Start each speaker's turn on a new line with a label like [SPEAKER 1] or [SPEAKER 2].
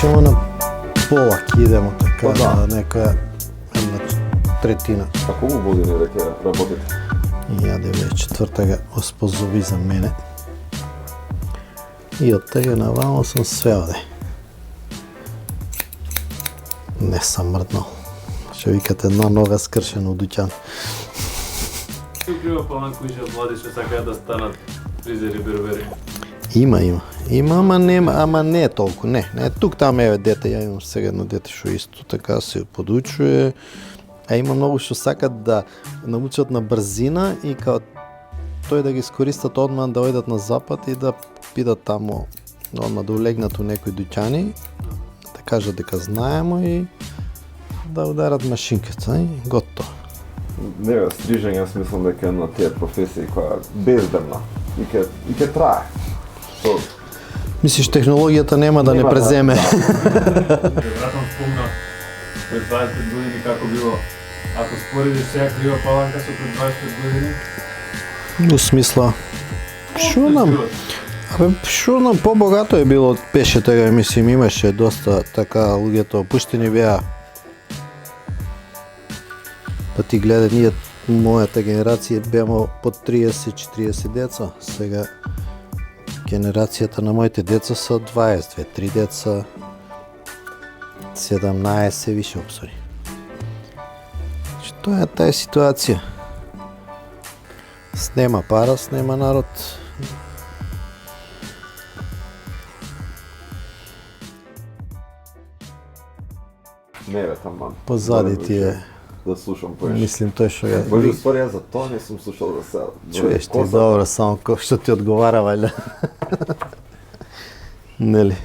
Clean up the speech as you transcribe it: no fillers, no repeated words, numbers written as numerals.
[SPEAKER 1] речемо на пола ќе идемо така,
[SPEAKER 2] Па да.
[SPEAKER 1] на некоја една третина.
[SPEAKER 2] А колку години дека работите?
[SPEAKER 1] Ја 94-та оспозови за мене. И од тега навамо сум све оде. Не сам мрднал. Што викате, една нога скршена у дуќан.
[SPEAKER 3] Крива план кои што млади што сакаат да станат фризери, бербери.
[SPEAKER 1] Има, ама не толку, не. Тук там еве дете, ја имам сега едно дете што исто така се подучува. А има многу што сакат да научат на брзина и као тој да ги искористат одман да ојдат на запад и да бидат таму, одман да улегнат у некои дуќани, да кажат дека знаемо и да ударат машинката и готово.
[SPEAKER 2] Не бе, стрижење, јас мислам дека е една од тие професии која безбедна и ќе трае.
[SPEAKER 1] Мислиш технологијата нема да не преземе?
[SPEAKER 3] Вратно спомна пред 25 години како било. Ако споредиш сега крива паланка со пред 25 години,
[SPEAKER 1] У смисла, шо нам? Шо нам побогато е било, беше тега, мислим, имаше доста така луѓето опуштени беа. Па ти гледа, ние, мојата генерација беамо под 30-40 деца, сега генерацијата на моите деца са 22-3 деца, 17 више обсори. Што е таа ситуација? Снема пара, снема народ.
[SPEAKER 2] Не бе, таман.
[SPEAKER 1] Позади ти е,
[SPEAKER 2] Да слушам поеш.
[SPEAKER 1] мислим тој што ја...
[SPEAKER 2] Боже, ствари, јас за тоа не сум слушал до сега.
[SPEAKER 1] Чуеш ти добро, само што ти одговара, вајле. Нели?